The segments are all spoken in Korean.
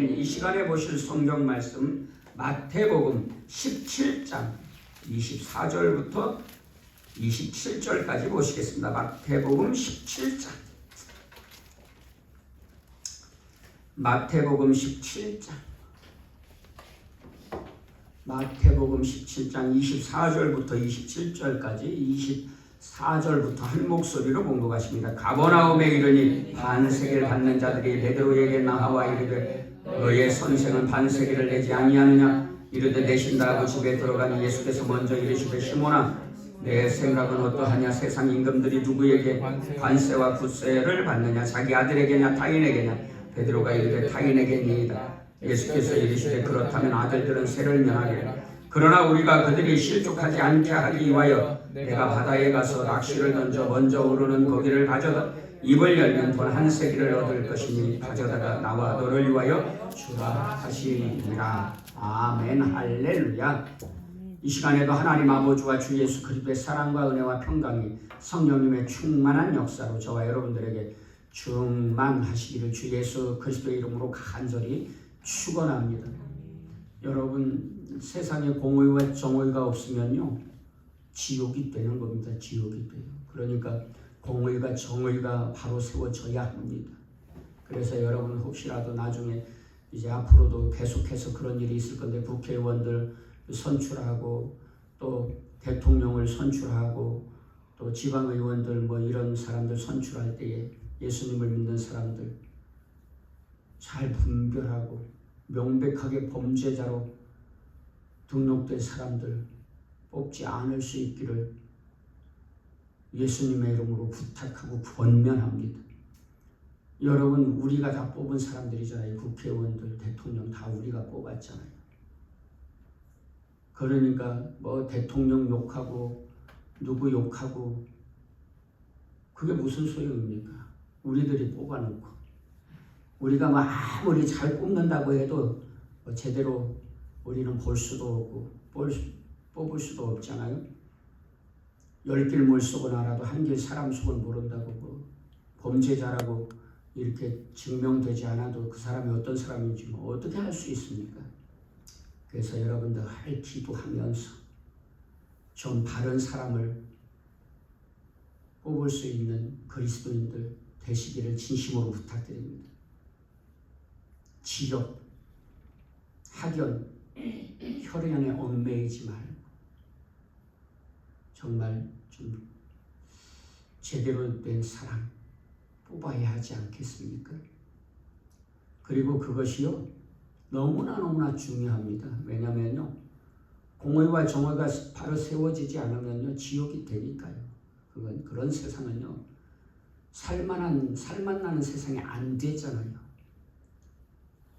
아멘. 이 시간에 보실 성경 말씀 마태복음 17장 24절부터 27절까지 보시겠습니다. 마태복음 17장. 마태복음 17장 24절부터 27절까지 24절부터 한 목소리로 봉독하십니다. 가버나움에 이르니 반세기를 받는 자들이 베드로에게 나와 이르되 너의 선생은 반세기를 내지 아니하느냐. 이르되 내신다 하고 집에 들어가니 예수께서 먼저 이르시되 시몬아 내 생각은 어떠하냐. 세상 임금들이 누구에게 관세와 굿세를 받느냐. 자기 아들에게냐 타인에게냐. 베드로가 이르되 타인에게니이다. 예수께서 이르시되 그렇다면 아들들은 세를 면하리라. 그러나 우리가 그들이 실족하지 않게 하기 위하여 내가 바다에 가서 낚시를 던져 먼저 오르는 고기를 가져다 입을 열면 돈 한 세기를 얻을 것이니 가져다가 나와 너를 위하여 주라 하시니라. 아멘. 할렐루야. 이 시간에도 하나님 아버지와 주 예수 그리스도의 사랑과 은혜와 평강이 성령님의 충만한 역사로 저와 여러분들에게 충만하시기를 주 예수 그리스도의 이름으로 간절히 축원합니다. 여러분, 세상에 공의와 정의가 없으면요 지옥이 되는 겁니다. 지옥이 돼요. 그러니까 공의가 정의가 바로 세워져야 합니다. 그래서 여러분 혹시라도 나중에 이제 앞으로도 계속해서 그런 일이 있을 건데 국회의원들 선출하고 또 대통령을 선출하고 또 지방의원들 뭐 이런 사람들 선출할 때에 예수님을 믿는 사람들 잘 분별하고 명백하게 범죄자로 등록된 사람들 뽑지 않을 수 있기를 예수님의 이름으로 부탁하고 권면합니다. 여러분, 우리가 다 뽑은 사람들이잖아요. 국회의원들, 대통령 다 우리가 뽑았잖아요. 그러니까 뭐 대통령 욕하고 누구 욕하고 그게 무슨 소용입니까? 우리들이 뽑아놓고 우리가 뭐 아무리 잘 뽑는다고 해도 뭐 제대로 우리는 볼 수도 없고 뽑을 수도 없잖아요. 10길 물속은 알아도 한 길 사람 속은 모른다고 뭐 범죄자라고 이렇게 증명되지 않아도 그 사람이 어떤 사람인지 뭐 어떻게 할 수 있습니까? 그래서 여러분들 할 기도하면서 좀 바른 사람을 뽑을 수 있는 그리스도인들 되시기를 진심으로 부탁드립니다. 지력, 학연, 혈연에 얽매이지 말고 정말 좀 제대로 된 사람 뽑아야 하지 않겠습니까? 그리고 그것이요 너무나 중요합니다. 왜냐면요 공의와 정의가 바로 세워지지 않으면요 지옥이 되니까요. 그런 세상은요 살만나는 세상이 안 되잖아요.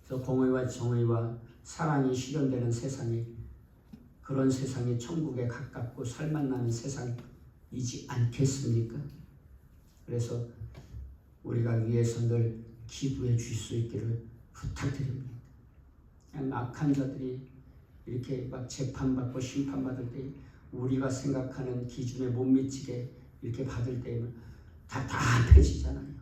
그래서 공의와 정의와 사랑이 실현되는 세상이 그런 세상이 천국에 가깝고 살만나는 세상이지 않겠습니까? 그래서 우리가 위해서 늘 기도해 줄 수 있기를 부탁드립니다. 그냥 악한 자들이 이렇게 막 재판받고 심판받을 때 우리가 생각하는 기준에 못 미치게 이렇게 받을 때면 답답해지잖아요.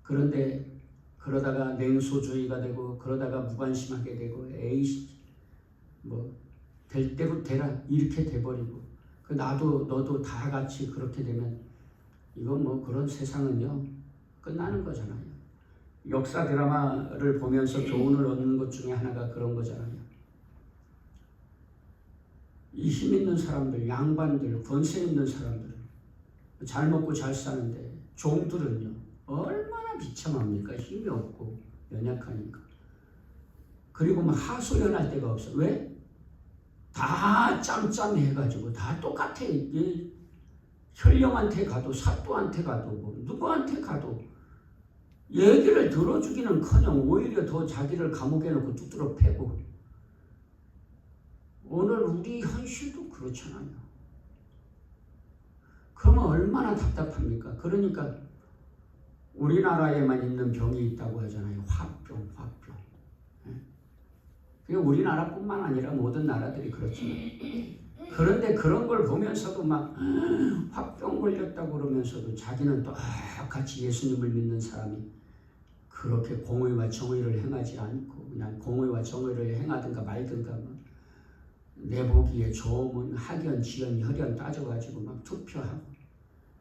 그런데 그러다가 냉소주의가 되고 그러다가 무관심하게 되고 에이 뭐 될 대로 되라 이렇게 돼버리고 나도 너도 다 같이 그렇게 되면 이건 뭐 그런 세상은요 끝나는 거잖아요. 역사 드라마를 보면서 교훈을 얻는 것 중에 하나가 그런 거잖아요. 이 힘 있는 사람들, 양반들, 권세 있는 사람들 잘 먹고 잘 사는데 종들은요 얼마나 비참합니까? 힘이 없고 연약하니까. 그리고 막 하소연할 데가 없어. 왜? 다 짬짬해가지고 다 똑같아. 혈령한테 가도 사또한테 가도 뭐 누구한테 가도 얘기를 들어주기는커녕 오히려 더 자기를 감옥에 넣고 뚜드러 패고. 오늘 우리 현실도 그렇잖아요. 그러면 얼마나 답답합니까? 그러니까 우리나라에만 있는 병이 있다고 하잖아요. 화병. 그게 우리나라뿐만 아니라 모든 나라들이 그렇잖아요. 그런데 그런 걸 보면서도 막 화병 걸렸다고 그러면서도 자기는 똑같이 예수님을 믿는 사람이 그렇게 공의와 정의를 행하지 않고 그냥 공의와 정의를 행하든가 말든가 내 보기에 좋으면 학연, 지연, 혈연 따져가지고 막 투표하고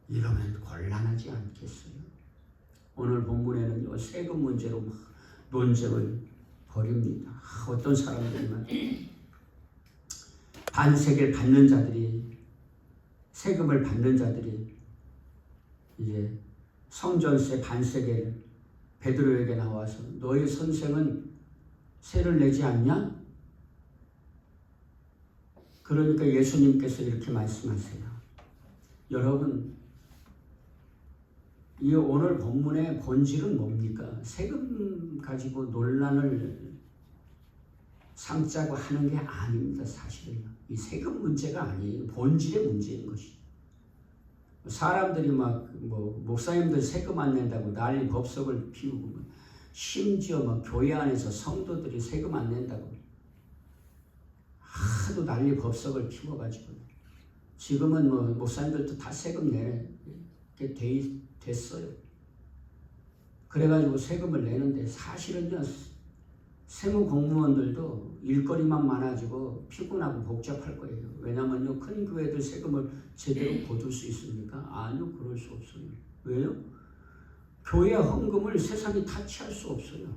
이러면 곤란하지 않겠어요? 오늘 본문에는요, 세금 문제로 막 논쟁을 벌입니다. 어떤 사람들이만 반세계를 받는 자들이, 세금을 받는 자들이 이제 성전세 반세계를 베드로에게 나와서 너희 선생은 세를 내지 않냐? 그러니까 예수님께서 이렇게 말씀하세요. 여러분, 이 오늘 본문의 본질은 뭡니까? 세금 가지고 논란을 삼자고 하는 게 아닙니다. 사실은요. 이 세금 문제가 아니에요. 본질의 문제인 것이. 사람들이 목사님들 세금 안 낸다고 난리 법석을 피우고 심지어 교회 안에서 성도들이 세금 안 낸다고 하도 난리 법석을 피워가지고 지금은 목사님들도 다 세금 내게 됐어요. 그래가지고 세금을 내는데 사실은요, 세무 공무원들도 일거리만 많아지고 피곤하고 복잡할 거예요. 왜냐면요, 큰 교회들 세금을 제대로 거둘 수 있습니까? 아니요, 그럴 수 없어요. 왜요? 교회 헌금을 세상이 타치할 수 없어요.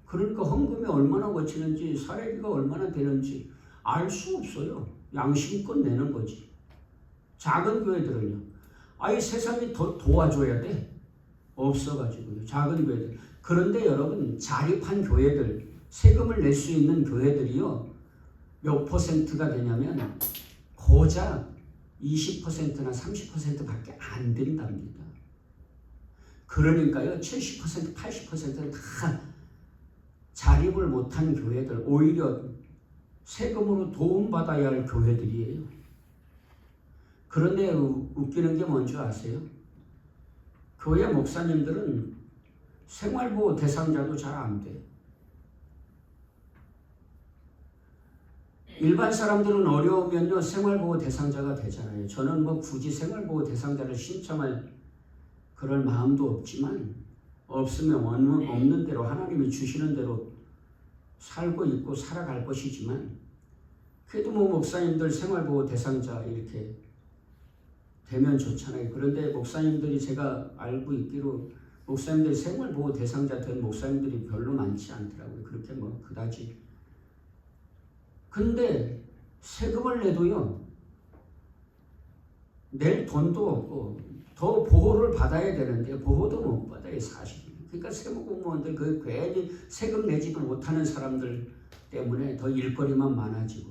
그러니까 헌금이 얼마나 거치는지, 사례비가 얼마나 되는지 알 수 없어요. 양심껏 내는 거지. 작은 교회들은요, 아예 세상이 더 도와줘야 돼. 없어가지고요. 작은 교회들. 그런데 여러분, 자립한 교회들, 세금을 낼 수 있는 교회들이요, 몇 퍼센트가 되냐면 고작 20%나 30% 밖에 안 된답니다. 그러니까요, 70%, 80%는 다 자립을 못한 교회들, 오히려 세금으로 도움받아야 할 교회들이에요. 그런데 웃기는 게 뭔지 아세요? 교회 목사님들은 생활보호 대상자도 잘 안 돼. 일반 사람들은 어려우면요, 생활보호 대상자가 되잖아요. 저는 굳이 생활보호 대상자를 신청할 그럴 마음도 없지만, 없으면 없는 대로 하나님이 주시는 대로 살고 있고 살아갈 것이지만, 그래도 목사님들 생활보호 대상자 이렇게 되면 좋잖아요. 그런데 목사님들이 제가 알고 있기로 목사님들이 생활보호 대상자 된 목사님들이 별로 많지 않더라고요. 그렇게 그다지. 근데 세금을 내도요, 낼 돈도 없고 더 보호를 받아야 되는데 보호도 못 받아요, 사실. 그러니까 세무공무원들 괜히 세금 내지도 못하는 사람들 때문에 더 일거리만 많아지고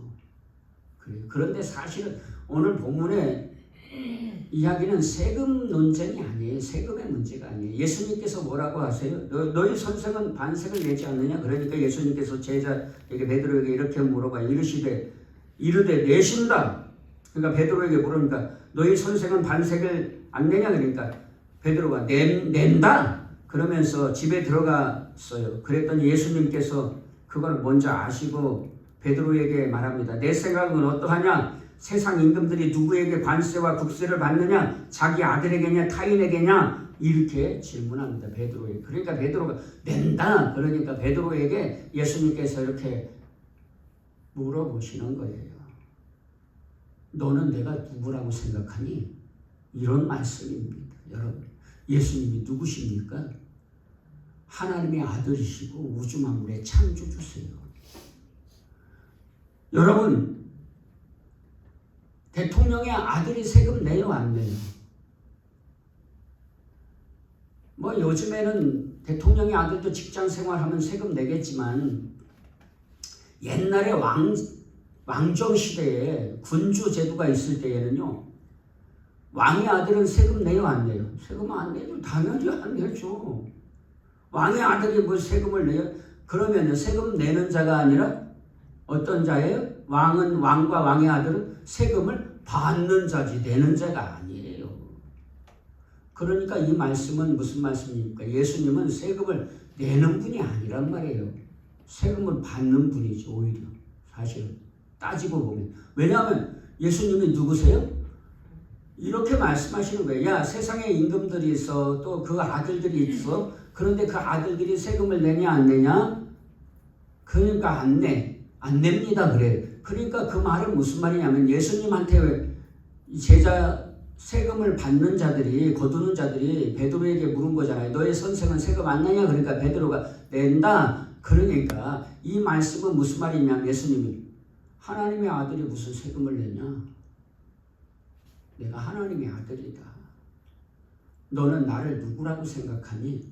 그래요. 그런데 사실은 오늘 본문의 이야기는 세금 논쟁이 아니에요. 세금의 문제가 아니에요. 예수님께서 뭐라고 하세요? 너희 선생은 반세를 내지 않느냐? 그러니까 예수님께서 제자에게 베드로에게 이렇게 물어봐요. 이르되 내신다. 그러니까 베드로에게 물으니까 너희 선생은 반세를 안 내냐? 그러니까 베드로가 낸다. 그러면서 집에 들어갔어요. 그랬더니 예수님께서 그걸 먼저 아시고 베드로에게 말합니다. 내 생각은 어떠하냐? 세상 임금들이 누구에게 관세와 국세를 받느냐? 자기 아들에게냐? 타인에게냐? 이렇게 질문합니다. 베드로에게. 그러니까 베드로가 낸다. 그러니까 베드로에게 예수님께서 이렇게 물어보시는 거예요. 너는 내가 누구라고 생각하니? 이런 말씀입니다. 여러분, 예수님이 누구십니까? 하나님의 아들이시고 우주 만물의 창조주세요. 여러분, 대통령의 아들이 세금 내요, 안 내요? 요즘에는 대통령의 아들도 직장 생활하면 세금 내겠지만 옛날에 왕정 시대에 군주 제도가 있을 때에는요, 왕의 아들은 세금 내요, 안 내요? 세금 안 내죠. 당연히 안 내죠. 왕의 아들이 세금을 내요? 그러면요, 세금 내는 자가 아니라 어떤 자예요? 왕과 왕의 아들은 세금을 받는 자지 내는 자가 아니에요. 그러니까 이 말씀은 무슨 말씀입니까? 예수님은 세금을 내는 분이 아니란 말이에요. 세금을 받는 분이죠, 오히려. 사실은 따지고 보면. 왜냐하면 예수님이 누구세요? 이렇게 말씀하시는 거예요. 야, 세상에 임금들이 있어, 또 그 아들들이 있어, 그런데 그 아들들이 세금을 내냐 안 내냐? 그러니까 안 냅니다 그래요. 그러니까 그 말은 무슨 말이냐면 예수님한테 제자 세금을 받는 자들이 거두는 자들이 베드로에게 물은 거잖아요. 너의 선생은 세금 안 내냐? 그러니까 베드로가 낸다. 그러니까 이 말씀은 무슨 말이냐면 예수님이 하나님의 아들이 무슨 세금을 내냐? 내가 하나님의 아들이다. 너는 나를 누구라고 생각하니?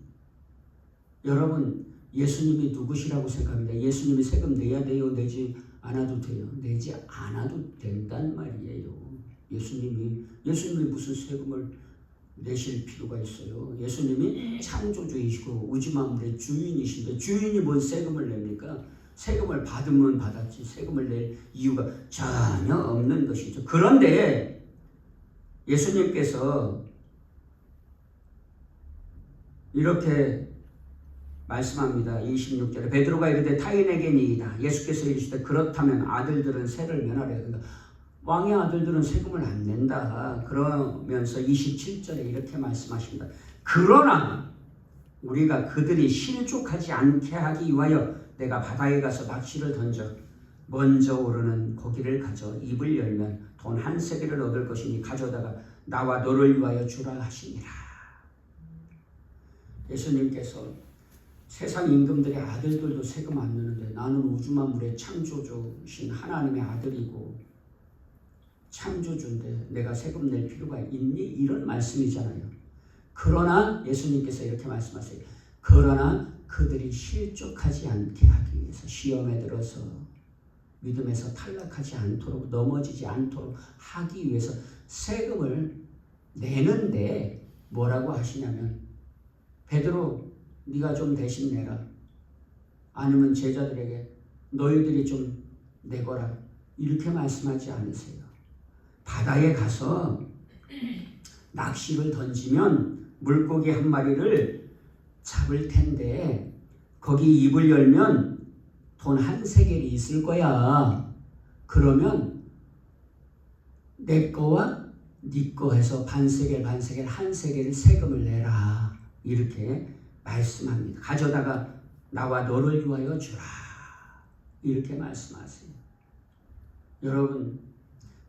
여러분 예수님이 누구시라고 생각합니다. 예수님이 세금 내야 돼요? 내지 않아도 돼요? 내지 않아도 된단 말이에요. 예수님이 무슨 세금을 내실 필요가 있어요? 예수님이 창조주이시고 우주 만물의 주인이신데 주인이 뭔 세금을 냅니까? 세금을 받으면 받았지 세금을 낼 이유가 전혀 없는 것이죠. 그런데 예수님께서 이렇게 말씀합니다. 26절에 베드로가 이르되 타인에게니이다. 예수께서 이르시되 그렇다면 아들들은 세를 면하래. 그러니까 왕의 아들들은 세금을 안 낸다. 그러면서 27절에 이렇게 말씀하십니다. 그러나 우리가 그들이 실족하지 않게 하기 위하여 내가 바다에 가서 낚시를 던져 먼저 오르는 고기를 가져 입을 열면 돈 한 세겔을 얻을 것이니 가져다가 나와 너를 위하여 주라 하시니라. 예수님께서 세상 임금들의 아들들도 세금 안 내는데 나는 우주 만물의 창조주신 하나님의 아들이고 창조주인데 내가 세금 낼 필요가 있니? 이런 말씀이잖아요. 그러나 예수님께서 이렇게 말씀하세요. 그러나 그들이 실족하지 않게 하기 위해서 시험에 들어서 믿음에서 탈락하지 않도록 넘어지지 않도록 하기 위해서 세금을 내는데 뭐라고 하시냐면 베드로 네가 좀 대신 내라. 아니면 제자들에게 너희들이 좀 내거라. 이렇게 말씀하지 않으세요. 바다에 가서 낚시를 던지면 물고기 한 마리를 잡을 텐데 거기 입을 열면 돈 한 세겔이 있을 거야. 그러면 내 거와 네 거 해서 반 세겔 한 세겔을 세금을 내라. 이렇게 말씀합니다. 가져다가 나와 너를 위하여 주라. 이렇게 말씀하세요. 여러분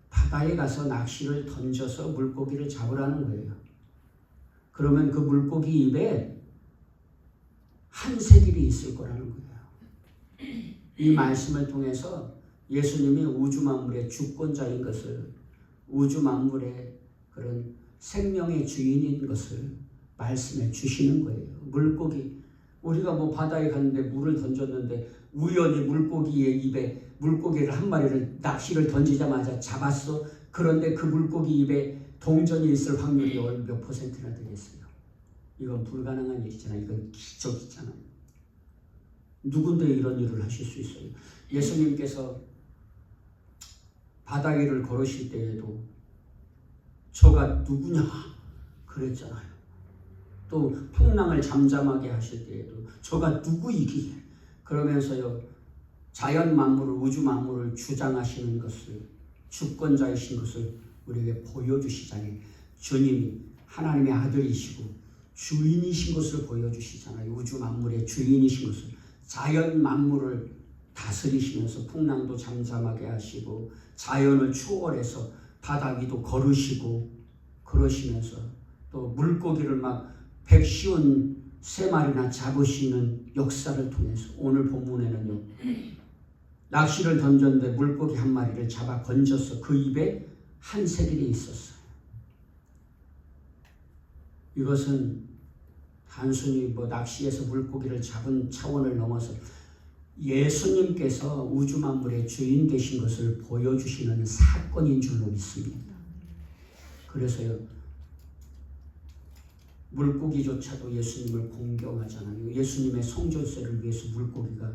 바다에 가서 낚시를 던져서 물고기를 잡으라는 거예요. 그러면 그 물고기 입에 한 세겔이 있을 거라는 거예요. 이 말씀을 통해서 예수님이 우주 만물의 주권자인 것을 우주 만물의 그런 생명의 주인인 것을 말씀해 주시는 거예요. 물고기 우리가 뭐 바다에 갔는데 물을 던졌는데 우연히 물고기의 입에 물고기를 한 마리를 낚시를 던지자마자 잡았어. 그런데 그 물고기 입에 동전이 있을 확률이 몇 %나 되겠어요? 이건 불가능한 일이잖아요. 이건 기적이잖아요. 누군데 이런 일을 하실 수 있어요? 예수님께서 바다 위를 걸으실 때에도 저가 누구냐 그랬잖아요. 또 풍랑을 잠잠하게 하실 때에도 저가 누구이기에 그러면서요 자연 만물을 우주 만물을 주장하시는 것을 주권자이신 것을 우리에게 보여주시잖아요. 주님이 하나님의 아들이시고 주인이신 것을 보여주시잖아요. 우주 만물의 주인이신 것을 자연 만물을 다스리시면서 풍랑도 잠잠하게 하시고 자연을 추월해서 바다 위도 걸으시고 그러시면서 또 물고기를 막 153마리나 잡으시는 역사를 통해서 오늘 본문에는요 낚시를 던졌는데 물고기 한 마리를 잡아 건져서 그 입에 한 세겔이 있었어요. 이것은 단순히 뭐 낚시에서 물고기를 잡은 차원을 넘어서 예수님께서 우주 만물의 주인 되신 것을 보여주시는 사건인 줄로 믿습니다. 그래서요 물고기조차도 예수님을 공경하잖아요. 예수님의 성전세를 위해서 물고기가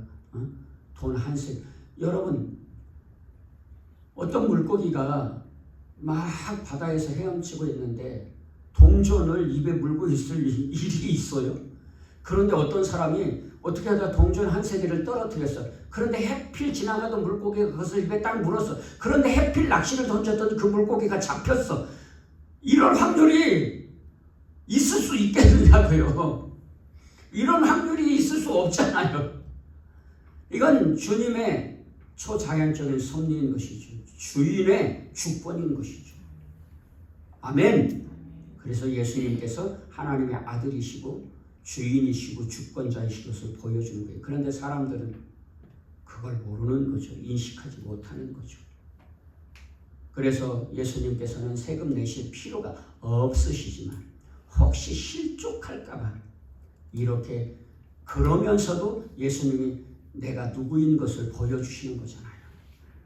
돈 한 세. 여러분 어떤 물고기가 막 바다에서 헤엄치고 있는데 동전을 입에 물고 있을 일이 있어요. 그런데 어떤 사람이 어떻게 하다 동전 한 세겔을 떨어뜨렸어. 그런데 해필 지나가던 물고기가 그것을 입에 딱 물었어. 그런데 해필 낚시를 던졌던 그 물고기가 잡혔어. 이런 확률이 있을 수 있겠느냐고요. 이런 확률이 있을 수 없잖아요. 이건 주님의 초자연적인 섭리인 것이죠. 주인의 주권인 것이죠. 아멘. 그래서 예수님께서 하나님의 아들이시고 주인이시고 주권자이신 것을 보여주는 거예요. 그런데 사람들은 그걸 모르는 거죠. 인식하지 못하는 거죠. 그래서 예수님께서는 세금 내실 필요가 없으시지만 혹시 실족할까봐 이렇게 그러면서도 예수님이 내가 누구인 것을 보여주시는 거잖아요.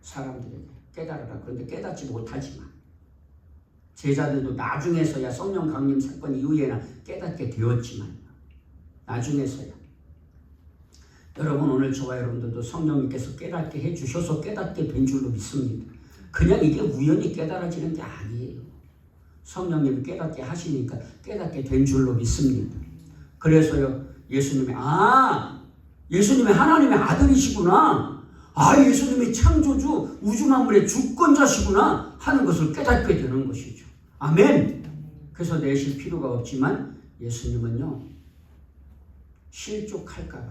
사람들에게 깨달으라. 그런데 깨닫지 못하지만 제자들도 나중에서야 성령 강림 사건 이후에나 깨닫게 되었지만 나중에서야 여러분 오늘 저와 여러분들도 성령님께서 깨닫게 해주셔서 깨닫게 된 줄로 믿습니다. 그냥 이게 우연히 깨달아지는 게 아니에요. 성령님이 깨닫게 하시니까 깨닫게 된 줄로 믿습니다. 그래서요 예수님이 예수님이 하나님의 아들이시구나. 예수님이 창조주 우주 만물의 주권자시구나 하는 것을 깨닫게 되는 것이죠. 아멘. 그래서 내실 필요가 없지만 예수님은요 실족할까봐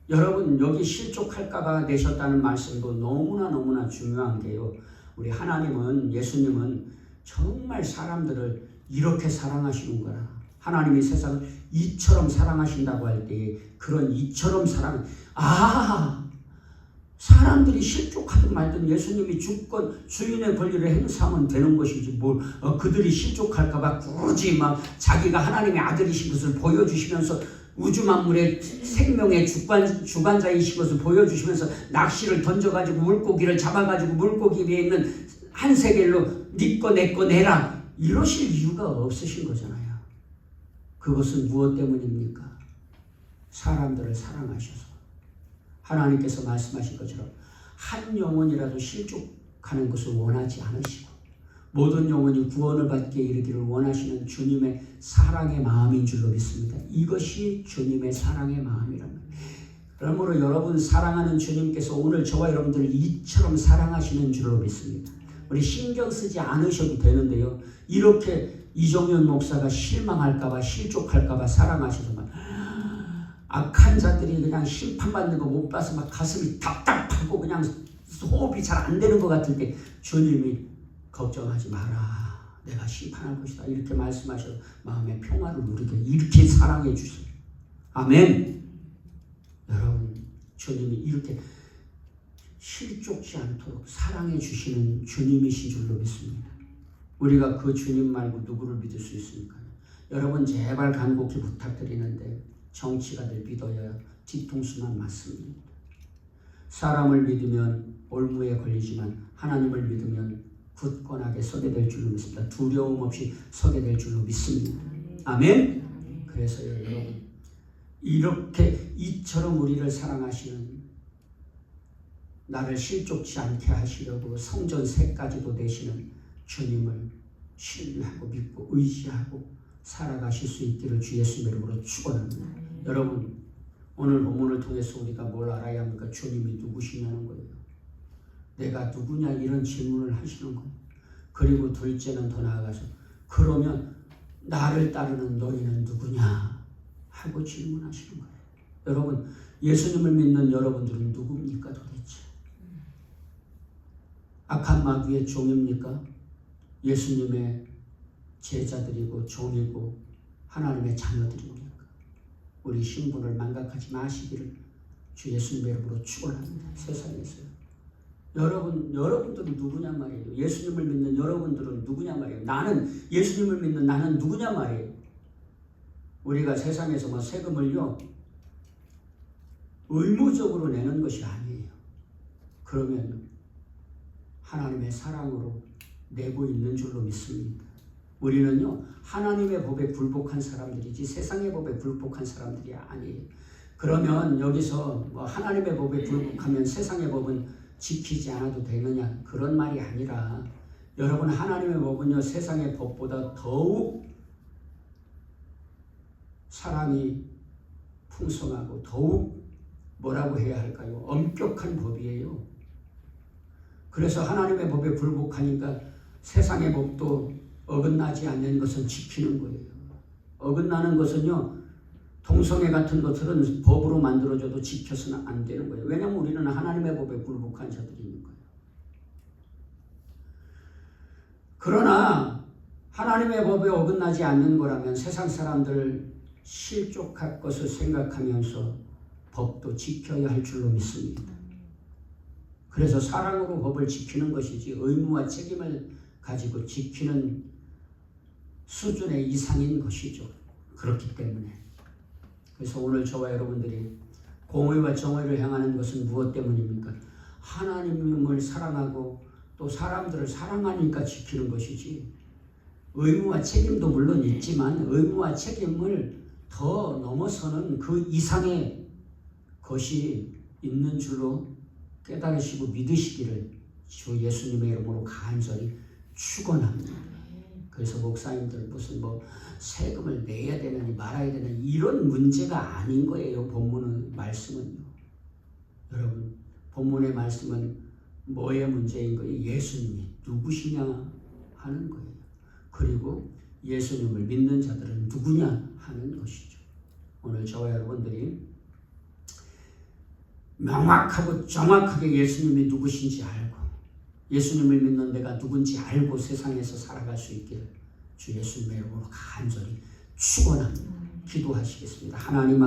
여러분 여기 실족할까봐 내셨다는 말씀도 너무나 중요한 게요. 우리 하나님은 예수님은 정말 사람들을 이렇게 사랑하시는 거라. 하나님이 세상을 이처럼 사랑하신다고 할 때 그런 이처럼 사람들이 실족하든 말든 예수님이 주권 주인의 권리를 행사하면 되는 것이지 그들이 실족할까봐 굳이 막 자기가 하나님의 아들이신 것을 보여주시면서 우주 만물의 생명의 주관자이신 것을 보여주시면서 낚시를 던져가지고 물고기를 잡아가지고 물고기 위에 있는 한 세겔로 네 거 내 거 내라 이러실 이유가 없으신 거잖아요. 그것은 무엇 때문입니까? 사람들을 사랑하셔서 하나님께서 말씀하신 것처럼 한 영혼이라도 실족하는 것을 원하지 않으시고 모든 영혼이 구원을 받게 이르기를 원하시는 주님의 사랑의 마음인 줄로 믿습니다. 이것이 주님의 사랑의 마음이란 말이에요. 그러므로 여러분 사랑하는 주님께서 오늘 저와 여러분들을 이처럼 사랑하시는 줄로 믿습니다. 우리 신경 쓰지 않으셔도 되는데요. 이렇게 이종현 목사가 실망할까봐 실족할까봐 사랑하셔서 막 악한 자들이 그냥 심판받는 거 못 봐서 막 가슴이 답답하고 그냥 호흡이 잘 안 되는 것 같을 때 주님이 걱정하지 마라. 내가 심판할 것이다. 이렇게 말씀하셔서 마음의 평화를 누리게 이렇게 사랑해 주세요. 아멘. 여러분 주님이 이렇게 실족지 않도록 사랑해 주시는 주님이신 줄로 믿습니다. 우리가 그 주님 말고 누구를 믿을 수 있습니까? 여러분 제발 간곡히 부탁드리는데 정치가들 믿어야 뒤통수만 맞습니다. 사람을 믿으면 올무에 걸리지만 하나님을 믿으면 굳건하게 서게 될 줄로 믿습니다. 두려움 없이 서게 될 줄로 믿습니다. 아멘. 그래서요 여러분 이렇게 이처럼 우리를 사랑하시는 나를 실족치 않게 하시려고 성전 세까지도 되시는 주님을 신뢰하고 믿고 의지하고 살아가실 수 있기를 주 예수님의 이름으로 축원합니다. 여러분 오늘 본문을 통해서 우리가 뭘 알아야 합니까? 주님이 누구시냐는 거예요. 내가 누구냐 이런 질문을 하시는 거예요. 그리고 둘째는 더 나아가서 그러면 나를 따르는 너희는 누구냐 하고 질문하시는 거예요. 여러분 예수님을 믿는 여러분들은 누굽니까 도대체? 악한 마귀의 종입니까? 예수님의 제자들이고 종이고 하나님의 자녀들입니까? 우리 신분을 망각하지 마시기를 주 예수님의 이름으로 축원합니다. 세상에서요. 여러분들은 누구냐 말이에요. 예수님을 믿는 여러분들은 누구냐 말이에요. 나는 예수님을 믿는 나는 누구냐 말이에요. 우리가 세상에서 세금을요 의무적으로 내는 것이 아니에요. 그러면 하나님의 사랑으로 내고 있는 줄로 믿습니다. 우리는요 하나님의 법에 굴복한 사람들이지 세상의 법에 굴복한 사람들이 아니에요. 그러면 여기서 하나님의 법에 굴복하면 세상의 법은 지키지 않아도 되느냐 그런 말이 아니라 여러분 하나님의 법은요 세상의 법보다 더욱 사랑이 풍성하고 더욱 뭐라고 해야 할까요? 엄격한 법이에요. 그래서 하나님의 법에 굴복하니까 세상의 법도 어긋나지 않는 것은 지키는 거예요. 어긋나는 것은요 동성애 같은 것들은 법으로 만들어줘도 지켜서는 안 되는 거예요. 왜냐하면 우리는 하나님의 법에 굴복한 자들이 있는 거예요. 그러나 하나님의 법에 어긋나지 않는 거라면 세상 사람들 실족할 것을 생각하면서 법도 지켜야 할 줄로 믿습니다. 그래서 사랑으로 법을 지키는 것이지 의무와 책임을 가지고 지키는 수준의 이상인 것이죠. 그렇기 때문에 그래서 오늘 저와 여러분들이 공의와 정의를 향하는 것은 무엇 때문입니까? 하나님을 사랑하고 또 사람들을 사랑하니까 지키는 것이지 의무와 책임도 물론 있지만 의무와 책임을 더 넘어서는 그 이상의 것이 있는 줄로 깨달으시고 믿으시기를 주 예수님의 이름으로 간절히 축원합니다. 그래서 목사님들 무슨 세금을 내야 되느니 말아야 되느니 이런 문제가 아닌 거예요. 본문의 말씀은요. 여러분 본문의 말씀은 뭐의 문제인 거예요? 예수님이 누구시냐 하는 거예요. 그리고 예수님을 믿는 자들은 누구냐 하는 것이죠. 오늘 저와 여러분들이 명확하고 정확하게 예수님이 누구신지 알고 예수님을 믿는 내가 누군지 알고 세상에서 살아갈 수 있기를 주 예수님의 이름으로 간절히 축원합니다. 기도하시겠습니다. 하나님